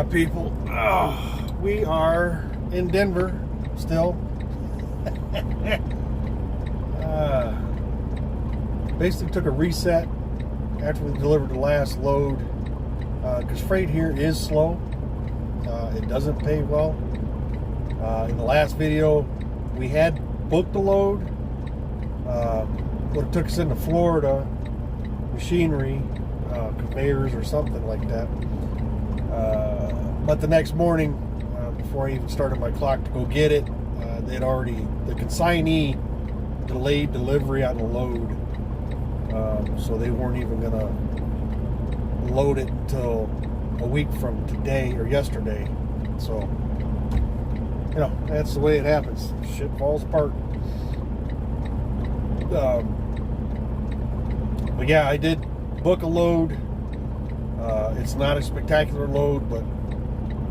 People, we are in Denver still. Basically took a reset after we delivered the last load because freight here is slow. It doesn't pay well. In the last video, we had booked a load. Would have took us into Florida, machinery, conveyors or something like that. But the next morning, before I even started my clock to go get it, the consignee delayed delivery on the load. So they weren't even going to load it until a week from today or yesterday. So, you know, that's the way it happens. Shit falls apart. But yeah, I did book a load. It's not a spectacular load, but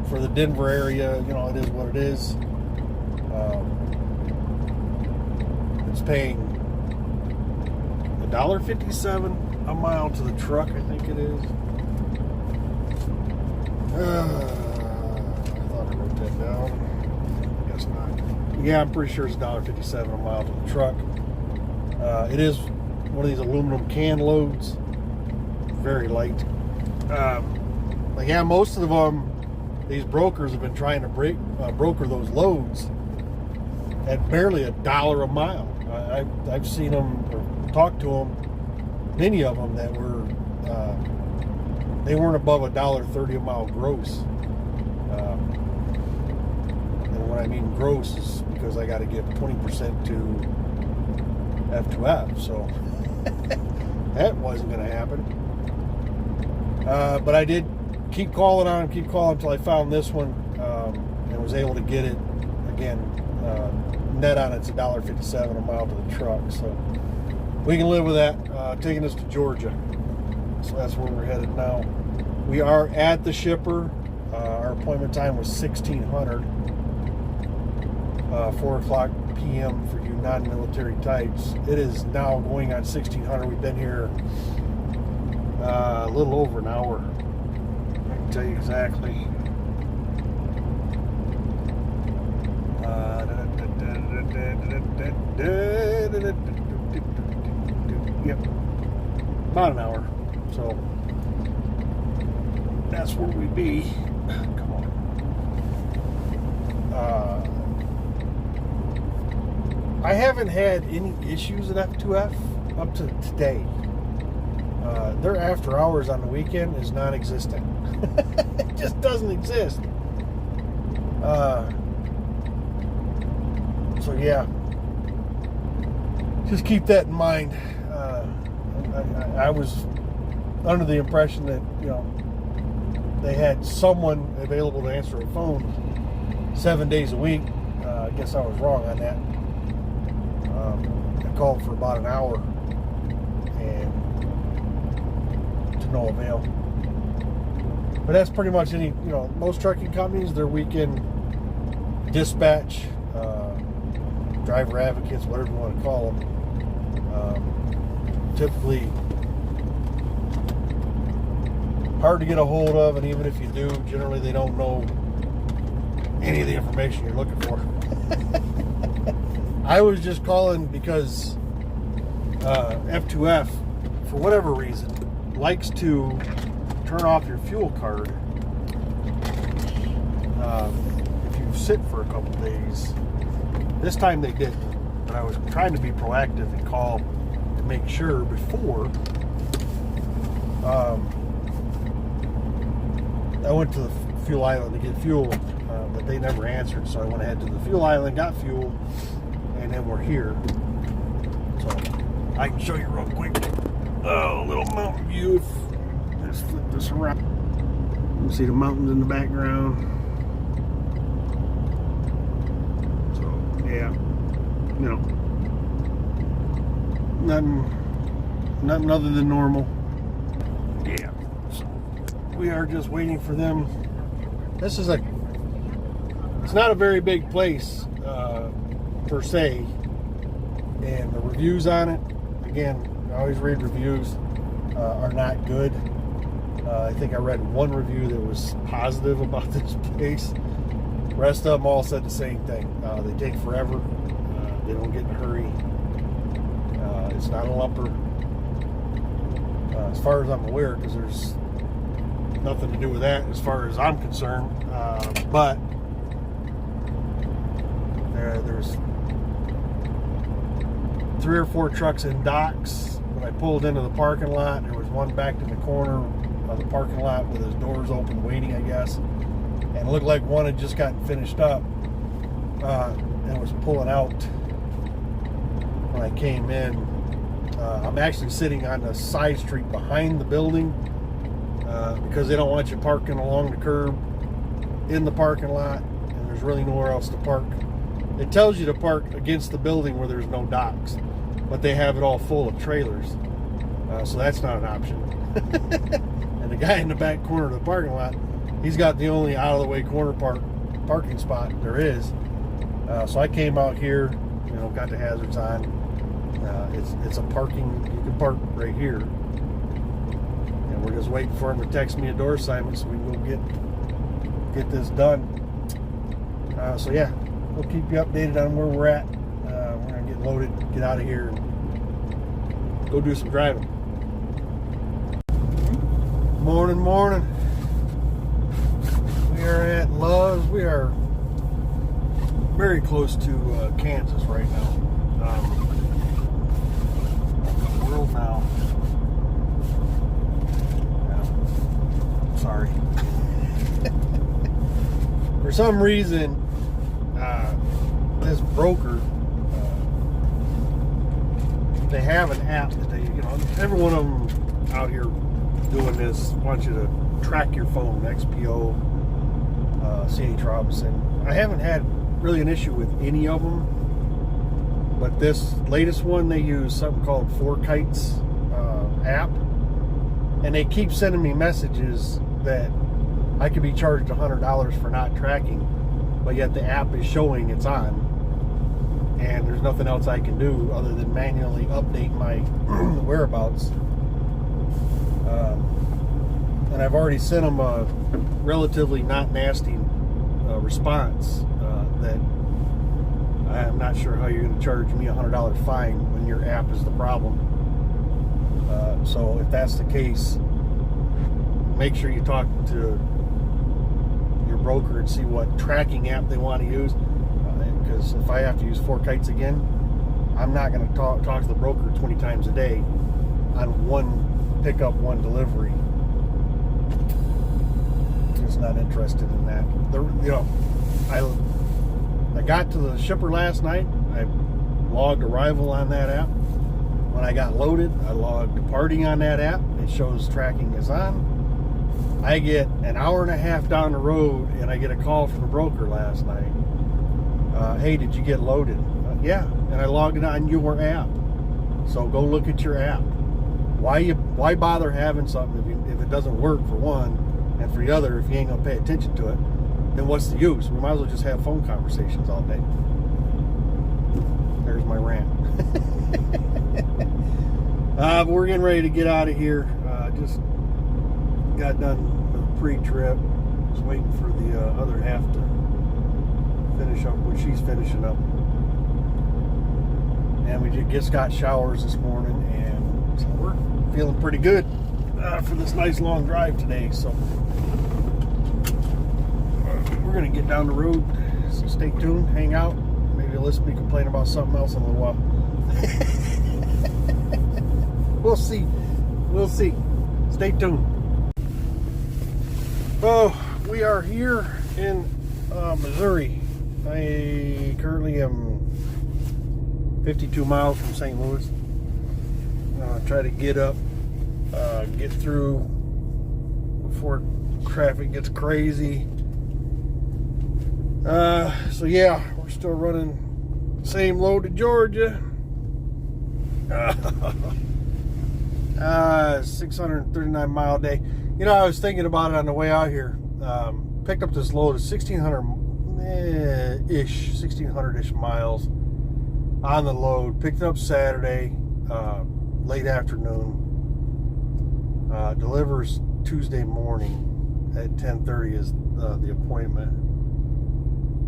for the Denver area, you know, it is what it is. It's paying $1.57 a mile to the truck, I think it is. I thought I wrote that down. Guess not. Yeah, I'm pretty sure it's $1.57 a mile to the truck. It is one of these aluminum can loads. Very light. Like, yeah, most of them, these brokers have been trying to broker those loads at barely $1 a mile. I've seen them or talked to them, many of them that were they weren't above $1.30 a mile gross. And what I mean gross is because I got to give 20% to F2F, so that wasn't going to happen. But I did keep calling on him, until I found this one, and was able to get it again. Net on it's $1.57 a mile to the truck, so we can live with that. Taking us to Georgia, so that's where we're headed now. We are at the shipper. Our appointment time was 1600, 4 o'clock p.m. for you non-military types. It is now going on 1600. We've been here a little over an hour. I can tell you exactly. Yep, about an hour. So that's where we be. Come on. I haven't had any issues at F2F up to today. Their after hours on the weekend is non-existent. It just doesn't exist. So yeah, just keep that in mind. I was under the impression that, you know, they had someone available to answer a phone 7 days a week. I guess I was wrong on that. I called for about an hour and to no avail. But that's pretty much any, you know, most trucking companies, their weekend dispatch, driver advocates, whatever you want to call them, typically hard to get a hold of, and even if you do, generally they don't know any of the information you're looking for. I was just calling because F2F, for whatever reason, likes to turn off your fuel card if you sit for a couple days. This time they didn't, but I was trying to be proactive and call to make sure before. I went to the fuel island to get fuel, but they never answered, so I went ahead to the fuel island, got fuel, and then we're here. So I can show you real quick. Oh, little mountain view. Let's flip this around. You can see the mountains in the background. Yeah, you know, nothing other than normal. Yeah, so we are just waiting for them. It's not a very big place per se, and the reviews on it, again, I always read reviews, are not good. I think I read one review that was positive about this place. The rest of them all said the same thing. They take forever. They don't get in a hurry. It's not a lumper. As far as I'm aware, because there's nothing to do with that as far as I'm concerned. But there's 3 or 4 trucks in docks. When I pulled into the parking lot, there was one back in the corner of the parking lot with his doors open waiting, I guess. And it looked like one had just gotten finished up and was pulling out when I came in. I'm actually sitting on the side street behind the building because they don't want you parking along the curb in the parking lot, and there's really nowhere else to park. It tells you to park against the building where there's no docks, but they have it all full of trailers, so that's not an option. And the guy in the back corner of the parking lot, he's got the only out-of-the-way corner parking spot there is. So I came out here, got the hazards on. It's a parking, you can park right here. And we're just waiting for him to text me a door assignment so we can go get this done. So yeah, we'll keep you updated on where we're at. We're gonna get loaded, get out of here, and go do some driving. Morning. We are at Love's. We are very close to Kansas right now. World now. Sorry. For some reason, this broker, they have an app that they, every one of them out here doing this wants you to track your phone. XPO, C.H. Robinson. I haven't had really an issue with any of them, but this latest one, they use something called 4Kites app, and they keep sending me messages that I could be charged $100 for not tracking, but yet the app is showing it's on, and there's nothing else I can do other than manually update my whereabouts. And I've already sent them a relatively not nasty response that I'm not sure how you're going to charge me $100 fine when your app is the problem. So if that's the case, make sure you talk to your broker and see what tracking app they want to use. Because if I have to use 4Kites again, I'm not going to talk to the broker 20 times a day on one pickup, one delivery. Just not interested in that. I got to the shipper last night. I logged arrival on that app. When I got loaded, I logged departing on that app. It shows tracking is on. I get an hour and a half down the road, and I get a call from the broker last night. Hey, did you get loaded? Yeah, and I logged it on your app. So go look at your app. Why bother having something if it doesn't work, for one, and for the other, if you ain't gonna pay attention to it? Then what's the use? We might as well just have phone conversations all day. There's my rant. But we're getting ready to get out of here. Just got done with a pre-trip. Just waiting for the other half to finish up what she's finishing up. And we just got showers this morning, and so we're feeling pretty good for this nice long drive today. So we're gonna get down the road, so stay tuned, hang out. Maybe you'll listen to me complain about something else in a little while. We'll see. Stay tuned. Oh, we are here in Missouri. I currently am 52 miles from St. Louis. Try to get through before traffic gets crazy. So yeah, we're still running same load to Georgia. 639 mile day. I was thinking about it on the way out here. Picked up this load of 1600-ish miles on the load. Picked it up Saturday, late afternoon. Delivers Tuesday morning at 10:30 is the appointment.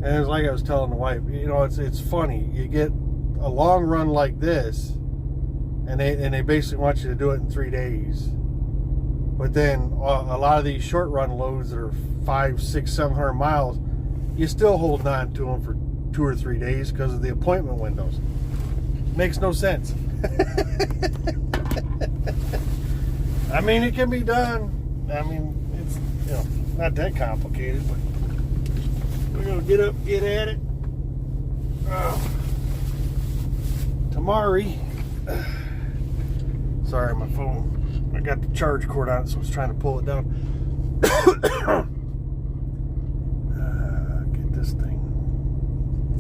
And it's like I was telling the wife, you know, it's funny. You get a long run like this, and they basically want you to do it in 3 days. But then a lot of these short run loads that are 500, 600, 700 miles, you still holding on to them for 2 or 3 days because of the appointment windows. Makes no sense. I mean, it can be done. I mean, it's, you know, not that complicated, but we're gonna get up, get at it. Tamari. Sorry, my phone. I got the charge cord on it, so I was trying to pull it down. Get this thing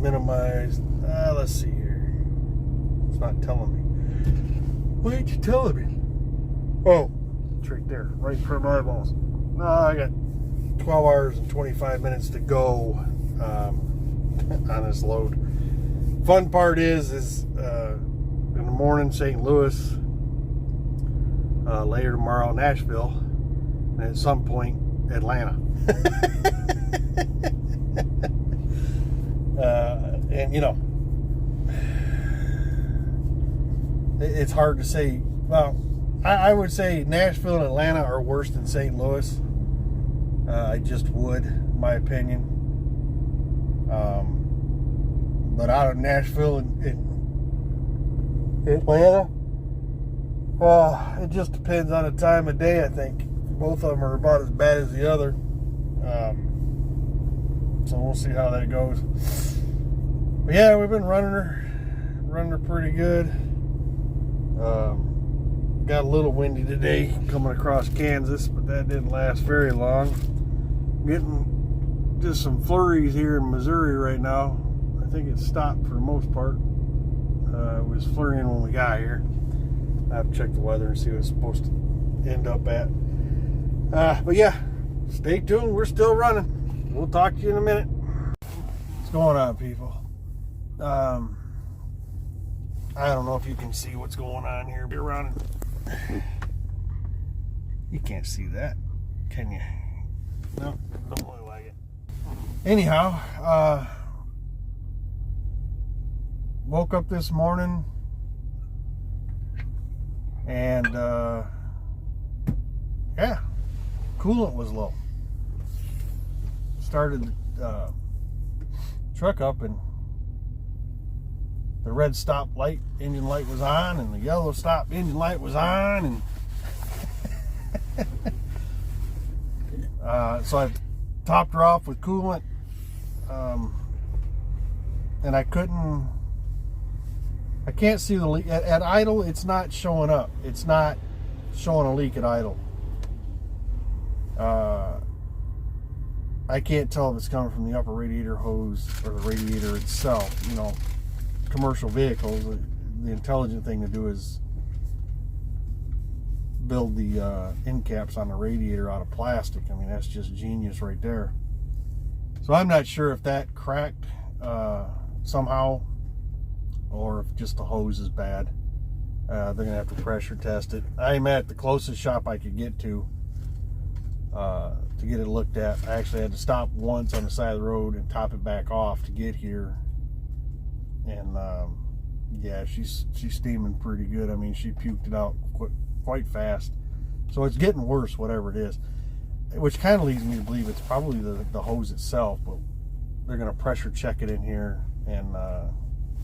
minimized. Let's see here. It's not telling me. Why ain't you telling me? Oh, it's right there, right in front of my eyeballs. I got 12 hours and 25 minutes to go on this load. Fun part is in the morning, St. Louis. Later tomorrow, Nashville, and at some point, Atlanta. And you know, it's hard to say. Well, I would say Nashville and Atlanta are worse than St. Louis. I just would, in my opinion. But out of Nashville and Atlanta, it just depends on the time of day, I think. Both of them are about as bad as the other. So we'll see how that goes. But yeah, we've been running her pretty good. Got a little windy today coming across Kansas, but that didn't last very long. Getting just some flurries here in Missouri right now. I think it stopped for the most part. It was flurrying when we got here. I have to check the weather and see what it's supposed to end up at. But yeah, stay tuned. We're still running. We'll talk to you in a minute. What's going on, people? I don't know if you can see what's going on here. Be around. You can't see that, can you? No, don't look like it. Anyhow, woke up this morning and yeah, coolant was low. Started the truck up and the red stop light, engine light was on, and the yellow stop engine light was on, and so I topped her off with coolant, and I can't see the leak at idle. It's not showing up. It's not showing a leak at idle. I can't tell if it's coming from the upper radiator hose or the radiator itself. You know, commercial vehicles, the intelligent thing to do is build the end caps on the radiator out of plastic. I mean, that's just genius right there. So I'm not sure if that cracked somehow, or if just the hose is bad. They're gonna have to pressure test it. I'm at the closest shop I could get to get it looked at. I actually had to stop once on the side of the road and top it back off to get here. And yeah, she's steaming pretty good. I mean, she puked it out quite fast. So it's getting worse, whatever it is. Which kind of leads me to believe it's probably the hose itself, but they're going to pressure check it in here and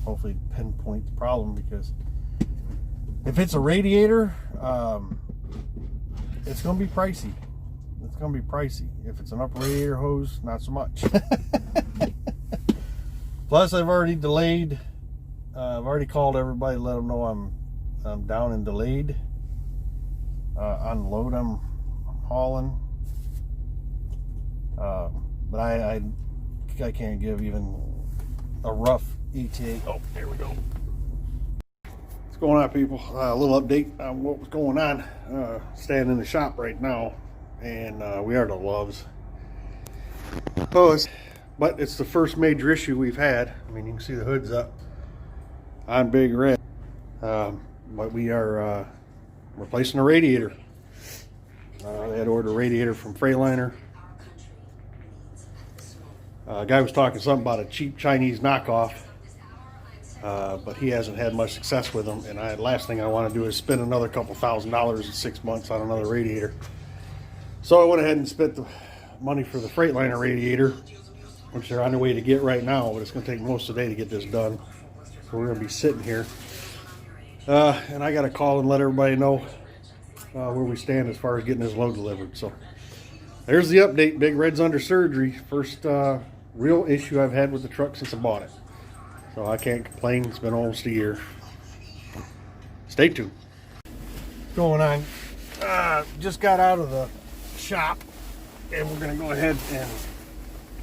hopefully pinpoint the problem, because if it's a radiator, it's going to be pricey. It's going to be pricey. If it's an upper radiator hose, not so much. Plus, I've already delayed. I've already called everybody to let them know I'm down and delayed on the load I'm hauling. But I can't give even a rough ETA. Oh, there we go. What's going on, people? A little update on what was going on. Standing in the shop right now, and we are the loves. But it's the first major issue we've had. I mean, you can see the hood's up on Big Red. But we are replacing the radiator. They had ordered a radiator from Freightliner. A guy was talking something about a cheap Chinese knockoff, but he hasn't had much success with them. And last thing I want to do is spend another couple $1,000s in 6 months on another radiator. So I went ahead and spent the money for the Freightliner radiator, which they're on their way to get right now, but it's going to take most of the day to get this done. So we're going to be sitting here. And I got to call and let everybody know where we stand as far as getting this load delivered. So there's the update. Big Red's under surgery. First real issue I've had with the truck since I bought it. So I can't complain. It's been almost a year. Stay tuned. What's going on? Just got out of the shop, and we're going to go ahead and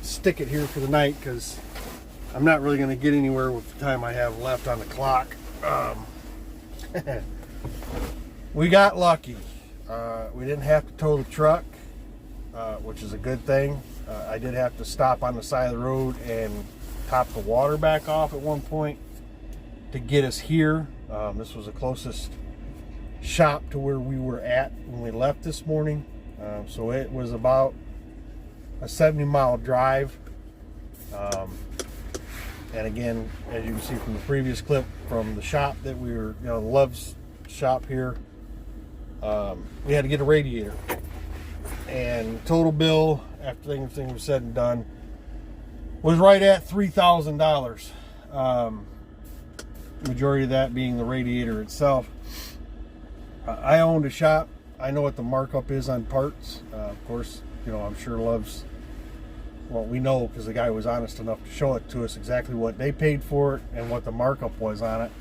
stick it here for the night because I'm not really going to get anywhere with the time I have left on the clock. We got lucky. We didn't have to tow the truck, which is a good thing. I did have to stop on the side of the road and top the water back off at one point to get us here. This was the closest shop to where we were at when we left this morning. So it was about a 70-mile drive. And again, as you can see from the previous clip from the shop that we were, Love's shop here, we had to get a radiator. And total bill, after everything was said and done, was right at $3,000. Majority of that being the radiator itself. I owned a shop. I know what the markup is on parts. Of course, I'm sure Love's, well, we know because the guy was honest enough to show it to us exactly what they paid for it and what the markup was on it.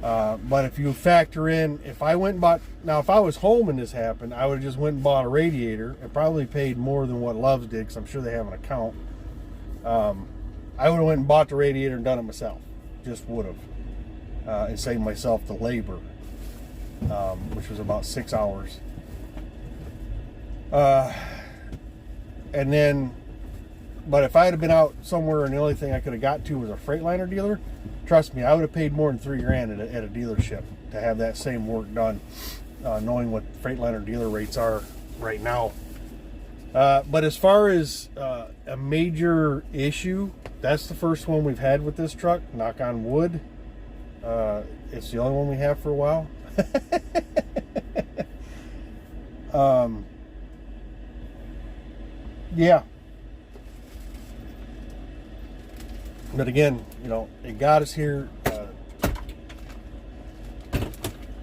But if you factor in, if I went and bought, now if I was home and this happened, I would have just went and bought a radiator and probably paid more than what Love's did because I'm sure they have an account. I would have went and bought the radiator and done it myself. Just would have. And saved myself the labor, which was about 6 hours. And then, but if I had been out somewhere and the only thing I could have got to was a Freightliner dealer, trust me, I would have paid more than $3,000 at a dealership to have that same work done, knowing what Freightliner dealer rates are right now. But as far as a major issue, that's the first one we've had with this truck, knock on wood. It's the only one we have for a while. Yeah. But again, it got us here,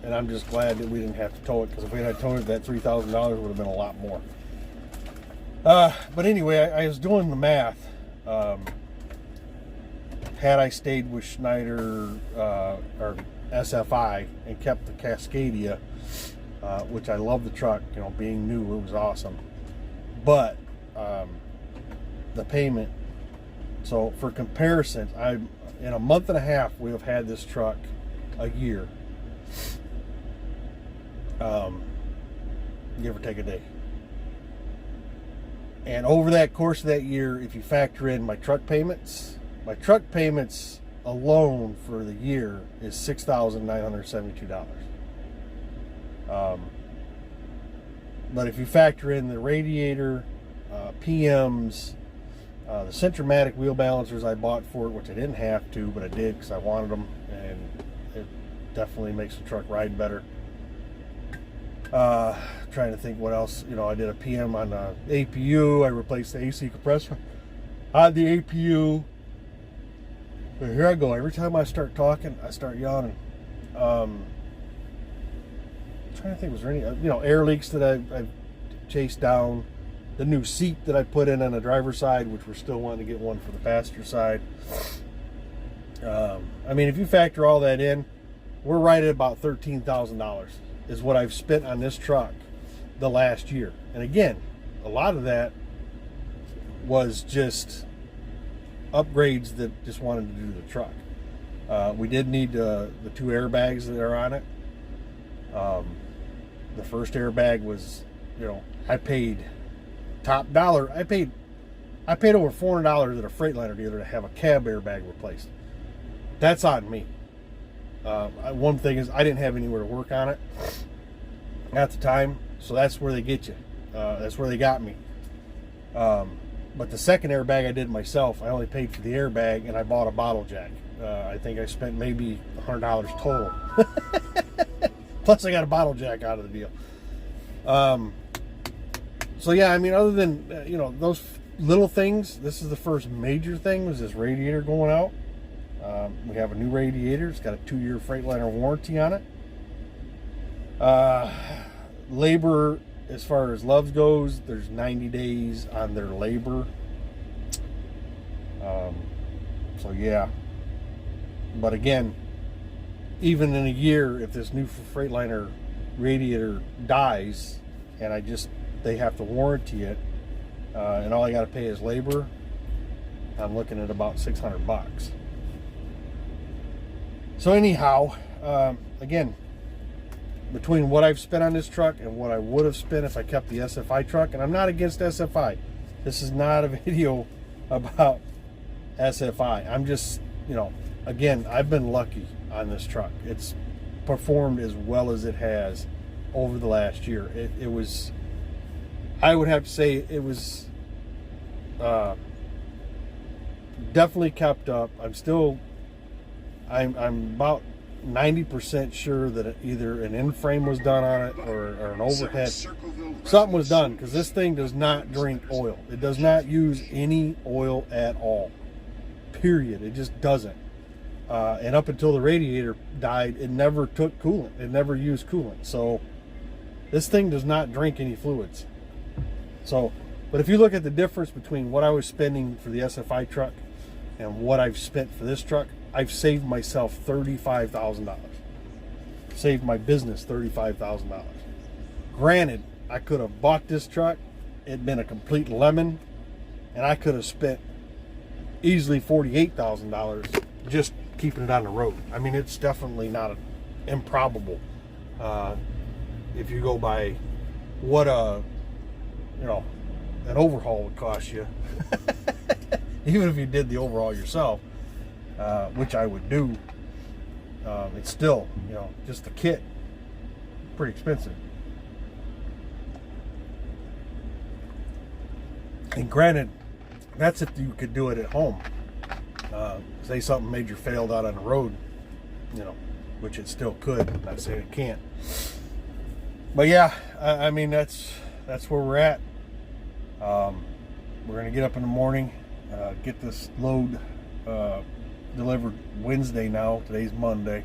and I'm just glad that we didn't have to tow it, because if we had towed it, that $3,000 would have been a lot more. But anyway, I was doing the math. Had I stayed with Schneider or SFI and kept the Cascadia, which I love the truck, being new, it was awesome. But the payment. So for comparison, in a month and a half we have had this truck a year, give or take a day. And over that course of that year, if you factor in my truck payments alone for the year is $6,972. But if you factor in the radiator, PMs, the Centromatic wheel balancers I bought for it, which I didn't have to, but I did because I wanted them, and it definitely makes the truck ride better. Trying to think what else. I did a PM on the APU. I replaced the AC compressor on the APU. But here I go. Every time I start talking, I start yawning. I'm trying to think, was there any air leaks that I've chased down? The new seat that I put in on the driver's side, which we're still wanting to get one for the passenger side. I mean, if you factor all that in, we're right at about $13,000 is what I've spent on this truck the last year. And again, a lot of that was just upgrades that just wanted to do the truck. We did need the 2 airbags that are on it. The first airbag was, I paid top dollar. I paid over $400 at a Freightliner dealer to have a cab airbag replaced. That's on me. One thing is I didn't have anywhere to work on it at the time, So that's where they get you. That's where they got me. But the second airbag I did myself. I only paid for the airbag, and I bought a bottle jack. I think I spent maybe $100 total. Plus I got a bottle jack out of the deal. So yeah, I mean, other than those little things, this is the first major thing, was this radiator going out. We have a new radiator. It's got a 2-year Freightliner warranty on it. Labor, as far as Loves goes, there's 90 days on their labor. So yeah. But again, even in a year, if this new Freightliner radiator dies and they have to warranty it, and all I got to pay is labor, I'm looking at about $600. So anyhow, again, between what I've spent on this truck and what I would have spent if I kept the SFI truck, and I'm not against SFI. This is not a video about SFI. I'm just, again, I've been lucky on this truck. It's performed as well as it has over the last year. It was, I would have to say, it was definitely kept up. I'm about 90% sure that either an end frame was done on it or an overhead. Something was done, because this thing does not drink oil. It does not use any oil at all. Period. It just doesn't. And up until the radiator died, it never took coolant. It never used coolant. So this thing does not drink any fluids. So, but if you look at the difference between what I was spending for the SFI truck and what I've spent for this truck, I've saved myself $35,000. Saved my business $35,000. Granted, I could have bought this truck. It'd been a complete lemon, and I could have spent easily $48,000 just keeping it on the road. I mean, it's definitely not improbable. If you go by what an overhaul would cost you, even if you did the overhaul yourself, which I would do, it's still, just the kit, pretty expensive. And granted, that's if you could do it at home. Say something major failed out on the road, which it still could. I'm not saying it can't. But yeah, I mean, that's where we're at. We're going to get up in the morning, get this load delivered Wednesday now. Today's Monday.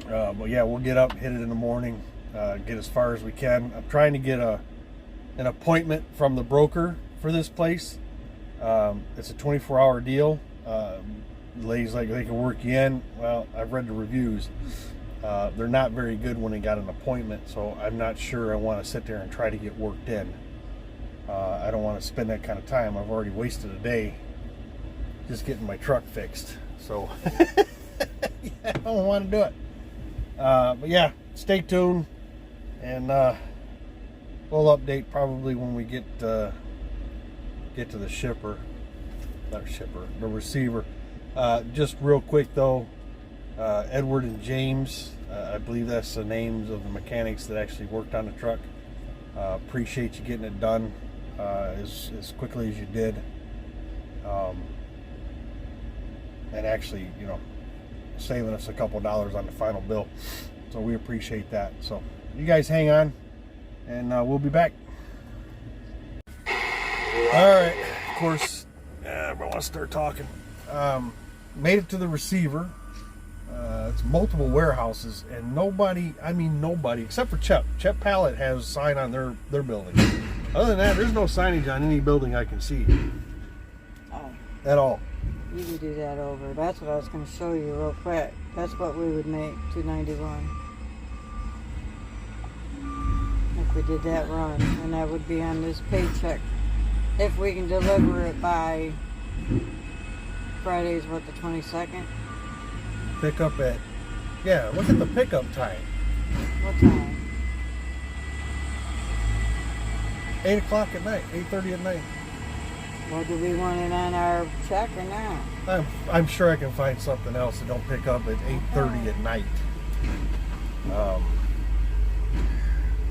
But yeah, we'll get up, hit it in the morning, get as far as we can. I'm trying to get an appointment from the broker for this place. It's a 24-hour deal. The lady's like, they can work you in. Well, I've read the reviews. They're not very good when they got an appointment, so I'm not sure I want to sit there and try to get worked in. I don't want to spend that kind of time. I've already wasted a day just getting my truck fixed. So I don't want to do it. But yeah, stay tuned, and we'll update probably when we get to the the receiver. Just real quick though, Edward and James, I believe that's the names of the mechanics that actually worked on the truck. Appreciate you getting it done as quickly as you did, and actually, saving us a couple dollars on the final bill. So we appreciate that. So you guys hang on, and we'll be back. All right, of course, I want to start talking. Made it to the receiver. It's multiple warehouses, and nobody except for Chet Pallet has a sign on their building. Other than that, there's no signage on any building I can see at all. You can do that over. That's what I was going to show you real quick. That's what we would make, $291. If we did that run, and that would be on this paycheck. If we can deliver it by Friday's, what, the 22nd? Pick up at, yeah, look at the pickup time. What time? 8 o'clock at night, 8:30 at night. Well, do we want it on our check or not? I'm sure I can find something else that don't pick up at 8:30 at night.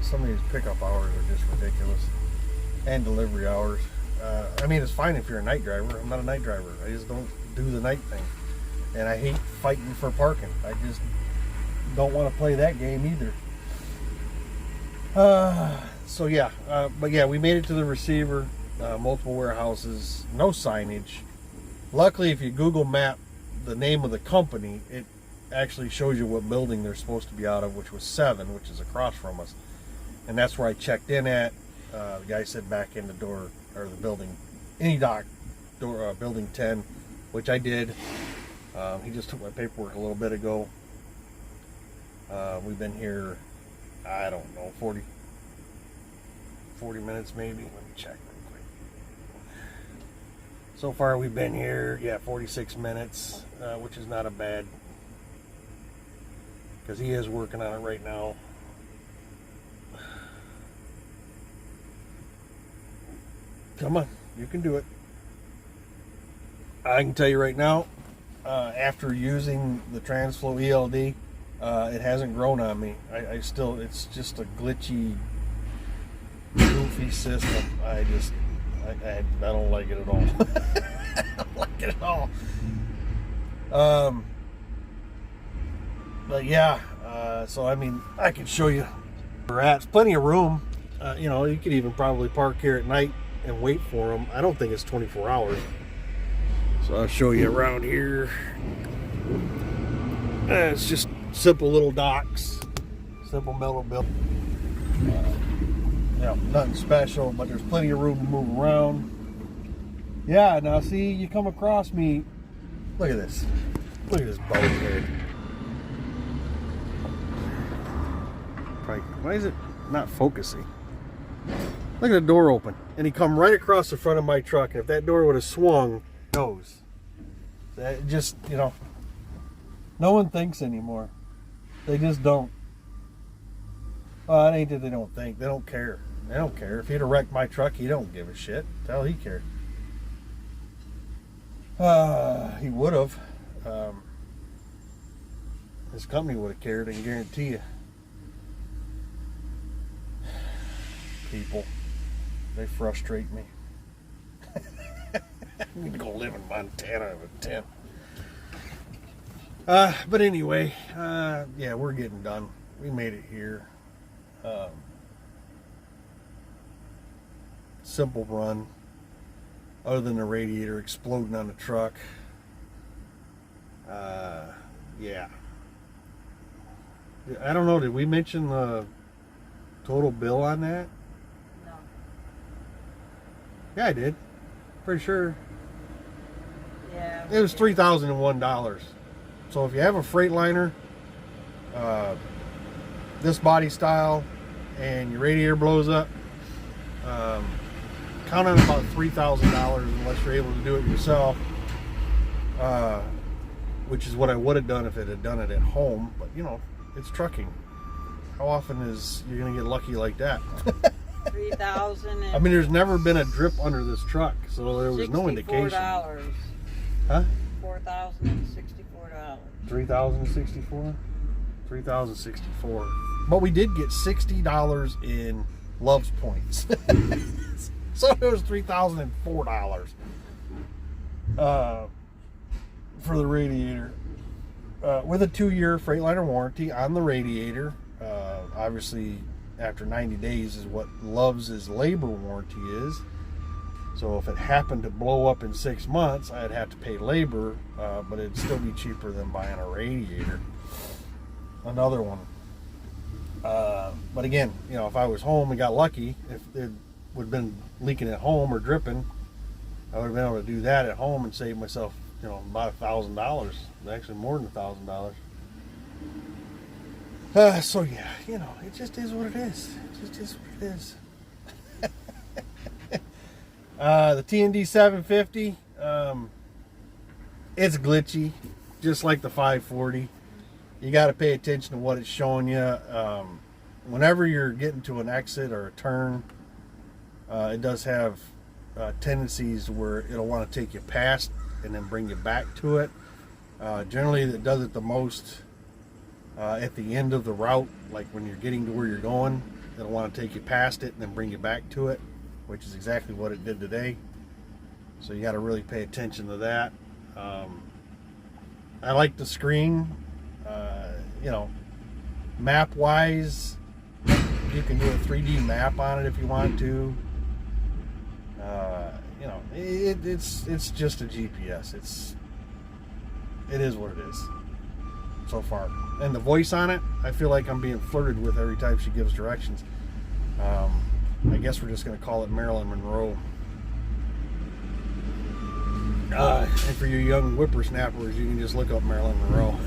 some of these pickup hours are just ridiculous, and delivery hours. I mean, it's fine if you're a night driver. I'm not a night driver. I just don't do the night thing, and I hate fighting for parking. I just don't want to play that game either. So yeah, but yeah, we made it to the receiver. Multiple warehouses, no signage. Luckily, if you Google Map the name of the company, it actually shows you what building they're supposed to be out of, which was 7, which is across from us, and that's where I checked in at. The guy said back in the door, or the building, any dock door, building 10, which I did. He just took my paperwork a little bit ago. We've been here, I don't know, 40 minutes maybe. Let me check real quick. So far we've been here, yeah, 46 minutes, which is not a bad, because he is working on it right now. Come on, you can do it. I can tell you right now, after using the TransFlow ELD, it hasn't grown on me. I still, it's just a glitchy, goofy system. I don't like it at all. I don't like it at all. But yeah, so I mean, I can show you where we're at. It's plenty of room. You know, you could even probably park here at night and wait for them. I don't think it's 24 hours. So I'll show you around here. It's just simple little docks, simple metal build. You know, nothing special, but there's plenty of room to move around. Yeah, now see, you come across me. Look at this. Look at this bonehead. Why is it not focusing? Look at the door open, and he come right across the front of my truck. And if that door would have swung, goes. That just, you know, no one thinks anymore. They just don't. Well, it ain't that they don't think. They don't care. They don't care. If he'd have wrecked my truck, he don't give a shit. Tell he cared. He would have. His company would have cared, I can guarantee you. People, they frustrate me. I'm gonna go live in Montana with 10. But anyway, yeah, we're getting done. We made it here. Simple run, other than the radiator exploding on the truck. Yeah. I don't know, did we mention the total bill on that? No. Yeah, I did. Pretty sure. Yeah. It was $3,001. So if you have a Freightliner, this body style, and your radiator blows up, count on about $3,000 unless you're able to do it yourself, which is what I would have done if it had done it at home. But you know, it's trucking. How often is you're gonna get lucky like that? 3,000. I mean, there's never been a drip under this truck, so there was no indication. $64. Huh? $4,064. $3,064. $3,064. But we did get $60 in Love's points. So it was $3,004 for the radiator. With a 2-year Freightliner warranty on the radiator. Obviously, after 90 days is what Love's labor warranty is. So if it happened to blow up in 6 months, I'd have to pay labor, but it'd still be cheaper than buying a radiator. Another one. But again, you know, if I was home and got lucky, if it would have been leaking at home or dripping, I would have been able to do that at home and save myself, you know, about $1,000. Actually, more than $1,000. So yeah, you know, it just is what it is. It just is what it is. The TND 750, it's glitchy, just like the 540. You got to pay attention to what it's showing you. Whenever you're getting to an exit or a turn, it does have tendencies where it'll want to take you past and then bring you back to it. Generally, it does it the most at the end of the route, like when you're getting to where you're going. it'll want to take you past it and then bring you back to it, which is exactly what it did today. So you got to really pay attention to that. I like the screen. You know, map wise, you can do a 3D map on it if you want to. You know, it's just a GPS. It is what it is so far. And the voice on it, I feel like I'm being flirted with every time she gives directions. I guess we're just going to call it Marilyn Monroe. And for you young whippersnappers, you can just look up Marilyn Monroe.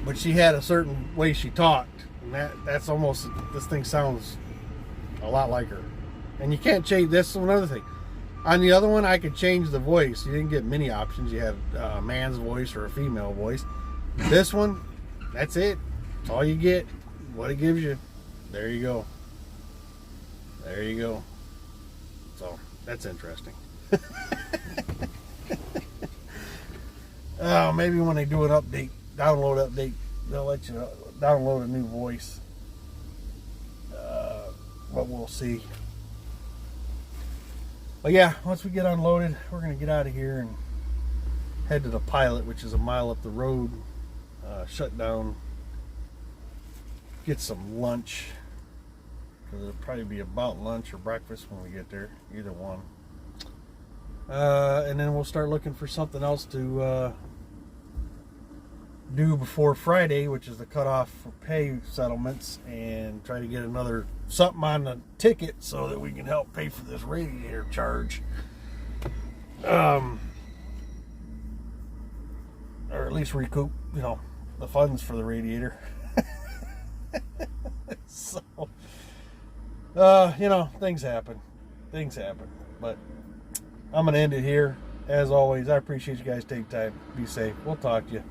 But she had a certain way she talked, and that's almost, this thing sounds a lot like her. And you can't change, that's another thing. On the other one, I could change the voice. You didn't get many options. You had a man's voice or a female voice. This one, that's it. That's all you get. What it gives you. There you go. There you go. So, that's interesting. Maybe when they do an update, download update, they'll let you download a new voice. But we'll see. But yeah, once we get unloaded, we're going to get out of here and head to the Pilot, which is a mile up the road. Shut down. Get some lunch. Because it'll probably be about lunch or breakfast when we get there. Either one. And then we'll start looking for something else to do before Friday, which is the cutoff for pay settlements, and try to get another something on the ticket so that we can help pay for this radiator charge. Or at least recoup, you know, the funds for the radiator. So, you know, things happen. Things happen. But I'm going to end it here. As always, I appreciate you guys taking time. Be safe. We'll talk to you.